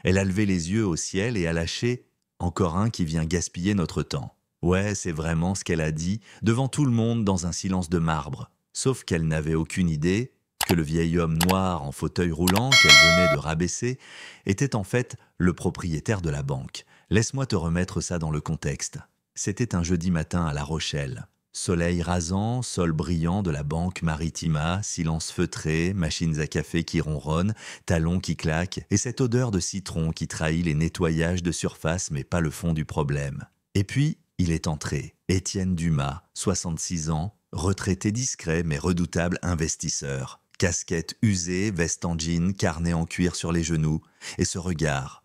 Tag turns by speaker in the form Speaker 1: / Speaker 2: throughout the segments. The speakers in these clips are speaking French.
Speaker 1: Elle a levé les yeux au ciel et a lâché « Encore un qui vient gaspiller notre temps ». Ouais, c'est vraiment ce qu'elle a dit, devant tout le monde dans un silence de marbre. Sauf qu'elle n'avait aucune idée que le vieil homme noir en fauteuil roulant qu'elle venait de rabaisser était en fait le propriétaire de la banque. Laisse-moi te remettre ça dans le contexte. C'était un jeudi matin à La Rochelle. Soleil rasant, sol brillant de la banque Maritima, silence feutré, machines à café qui ronronnent, talons qui claquent, et cette odeur de citron qui trahit les nettoyages de surface mais pas le fond du problème. Et puis, il est entré, Étienne Dumas, 66 ans, retraité discret mais redoutable investisseur. Casquette usée, veste en jean, carnet en cuir sur les genoux, et ce regard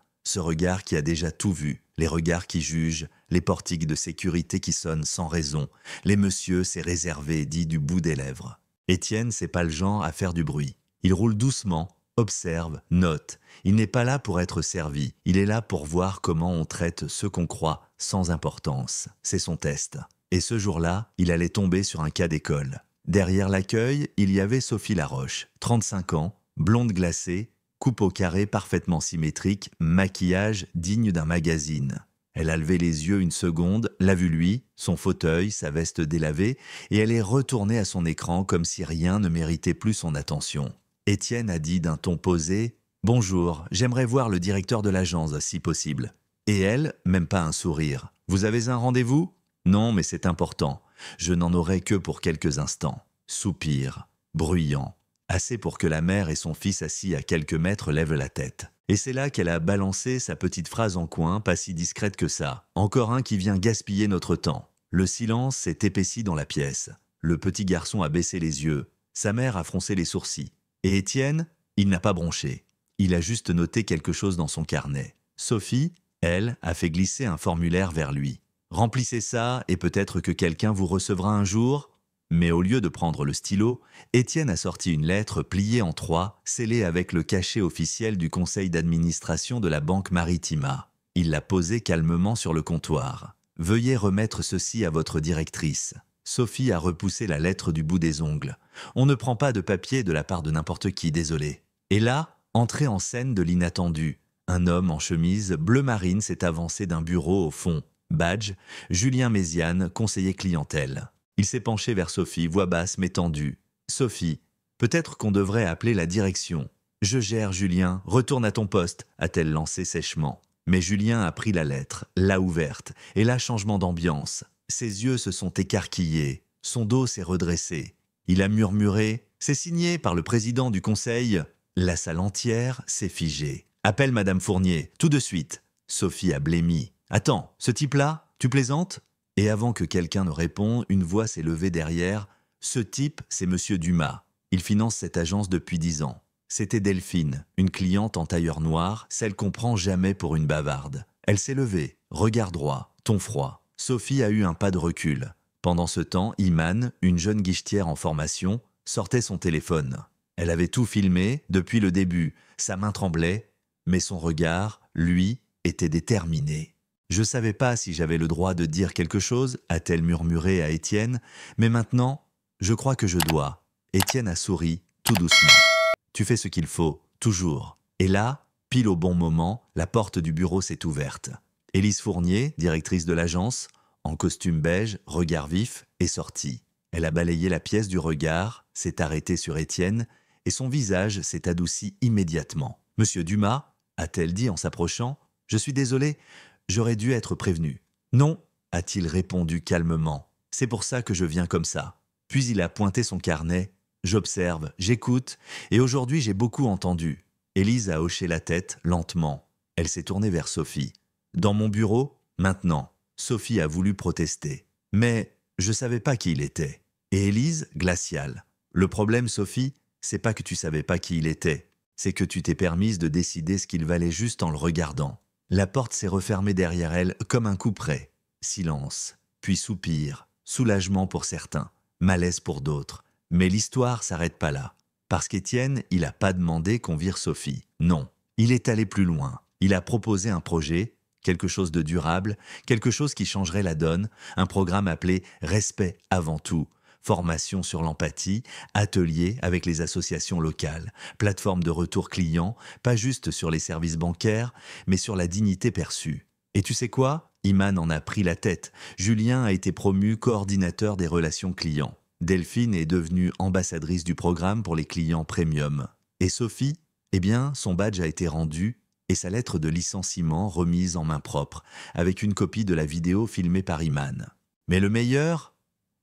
Speaker 1: qui a déjà tout vu, les regards qui jugent, les portiques de sécurité qui sonnent sans raison, les messieurs c'est réservé dit du bout des lèvres. Étienne, c'est pas le genre à faire du bruit. Il roule doucement, observe, note. Il n'est pas là pour être servi, il est là pour voir comment on traite ce qu'on croit sans importance. C'est son test. Et ce jour-là, il allait tomber sur un cas d'école. Derrière l'accueil, il y avait Sophie Laroche, 35 ans, blonde glacée, coupe au carré parfaitement symétrique, maquillage digne d'un magazine. Elle a levé les yeux une seconde, l'a vu lui, son fauteuil, sa veste délavée, et elle est retournée à son écran comme si rien ne méritait plus son attention. Étienne a dit d'un ton posé « Bonjour, j'aimerais voir le directeur de l'agence, si possible. » Et elle, même pas un sourire. « Vous avez un rendez-vous ? » « Non, mais c'est important. Je n'en aurai que pour quelques instants. » Soupir, bruyant. Assez pour que la mère et son fils assis à quelques mètres lèvent la tête. Et c'est là qu'elle a balancé sa petite phrase en coin, pas si discrète que ça. Encore un qui vient gaspiller notre temps. Le silence s'est épaissi dans la pièce. Le petit garçon a baissé les yeux. Sa mère a froncé les sourcils. Et Étienne, il n'a pas bronché. Il a juste noté quelque chose dans son carnet. Sophie, elle, a fait glisser un formulaire vers lui. Remplissez ça et peut-être que quelqu'un vous recevra un jour. Mais au lieu de prendre le stylo, Étienne a sorti une lettre pliée en 3, scellée avec le cachet officiel du conseil d'administration de la banque Maritima. Il l'a posée calmement sur le comptoir. « Veuillez remettre ceci à votre directrice. » Sophie a repoussé la lettre du bout des ongles. On ne prend pas de papier de la part de n'importe qui, désolé. Et là, entrée en scène de l'inattendu. Un homme en chemise bleu marine s'est avancé d'un bureau au fond. Badge, Julien Méziane, conseiller clientèle. Il s'est penché vers Sophie, voix basse mais tendue. « Sophie, peut-être qu'on devrait appeler la direction. »« Je gère, Julien, retourne à ton poste » a-t-elle lancé sèchement. Mais Julien a pris la lettre, l'a ouverte, et là changement d'ambiance. Ses yeux se sont écarquillés, son dos s'est redressé. Il a murmuré « C'est signé par le président du conseil ». La salle entière s'est figée. « Appelle Madame Fournier, tout de suite ». Sophie a blêmi. « Attends, ce type-là, tu plaisantes ?» Et avant que quelqu'un ne réponde, une voix s'est levée derrière. « Ce type, c'est Monsieur Dumas. Il finance cette agence depuis 10 ans. » C'était Delphine, une cliente en tailleur noir, celle qu'on prend jamais pour une bavarde. Elle s'est levée, regard droit, ton froid. Sophie a eu un pas de recul. Pendant ce temps, Iman, une jeune guichetière en formation, sortait son téléphone. Elle avait tout filmé depuis le début. Sa main tremblait, mais son regard, lui, était déterminé. « Je savais pas si j'avais le droit de dire quelque chose » a-t-elle murmuré à Étienne. « Mais maintenant, je crois que je dois. » Étienne a souri, tout doucement. « Tu fais ce qu'il faut, toujours. » Et là, pile au bon moment, la porte du bureau s'est ouverte. Élise Fournier, directrice de l'agence, en costume beige, regard vif, est sortie. Elle a balayé la pièce du regard, s'est arrêtée sur Étienne, et son visage s'est adouci immédiatement. « Monsieur Dumas » a-t-elle dit en s'approchant. « Je suis désolée. J'aurais dû être prévenu. »« Non, » a-t-il répondu calmement. « C'est pour ça que je viens comme ça. » Puis il a pointé son carnet. « J'observe, j'écoute, et aujourd'hui j'ai beaucoup entendu. » Élise a hoché la tête lentement. Elle s'est tournée vers Sophie. « Dans mon bureau, maintenant. » Sophie a voulu protester. « Mais je savais pas qui il était. » Et Élise, glaciale. « Le problème, Sophie, c'est pas que tu savais pas qui il était. C'est que tu t'es permise de décider ce qu'il valait juste en le regardant. » La porte s'est refermée derrière elle comme un couperet. Silence, puis soupir, soulagement pour certains, malaise pour d'autres. Mais l'histoire s'arrête pas là. Parce qu'Étienne, il a pas demandé qu'on vire Sophie. Non, il est allé plus loin. Il a proposé un projet, quelque chose de durable, quelque chose qui changerait la donne, un programme appelé « Respect avant tout », formation sur l'empathie, ateliers avec les associations locales, plateforme de retour client, pas juste sur les services bancaires, mais sur la dignité perçue. Et tu sais quoi? Iman en a pris la tête. Julien a été promu coordinateur des relations clients. Delphine est devenue ambassadrice du programme pour les clients premium. Et Sophie? Eh bien, son badge a été rendu et sa lettre de licenciement remise en main propre, avec une copie de la vidéo filmée par Iman. Mais le meilleur,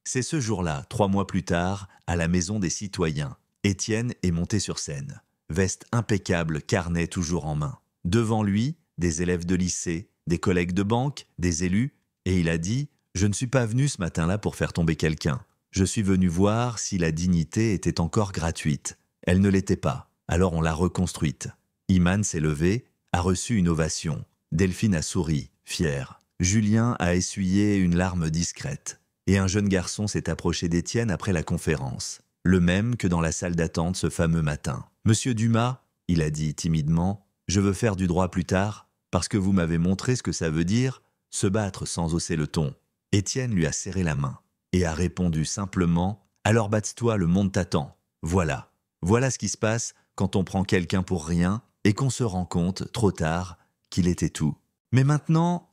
Speaker 1: c'est ce jour-là, 3 mois plus tard, à la Maison des Citoyens. Étienne est monté sur scène. Veste impeccable, carnet toujours en main. Devant lui, des élèves de lycée, des collègues de banque, des élus, et il a dit « Je ne suis pas venu ce matin-là pour faire tomber quelqu'un. Je suis venu voir si la dignité était encore gratuite. Elle ne l'était pas, alors on l'a reconstruite. » Iman s'est levé, a reçu une ovation. Delphine a souri, fière. Julien a essuyé une larme discrète. Et un jeune garçon s'est approché d'Étienne après la conférence. Le même que dans la salle d'attente ce fameux matin. « Monsieur Dumas, il a dit timidement, je veux faire du droit plus tard, parce que vous m'avez montré ce que ça veut dire, se battre sans hausser le ton. » Étienne lui a serré la main et a répondu simplement « Alors batte-toi, le monde t'attend. » Voilà. Voilà ce qui se passe quand on prend quelqu'un pour rien et qu'on se rend compte, trop tard, qu'il était tout. Mais maintenant,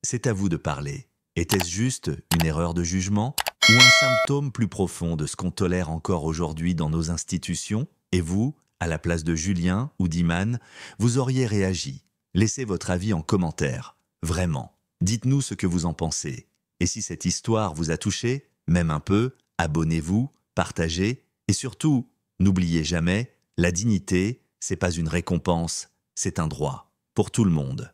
Speaker 1: c'est à vous de parler. Était-ce juste une erreur de jugement ou un symptôme plus profond de ce qu'on tolère encore aujourd'hui dans nos institutions? Et vous, à la place de Julien ou d'Iman, vous auriez réagi. Laissez votre avis en commentaire. Vraiment. Dites-nous ce que vous en pensez. Et si cette histoire vous a touché, même un peu, abonnez-vous, partagez et surtout, n'oubliez jamais, la dignité, c'est pas une récompense, c'est un droit pour tout le monde.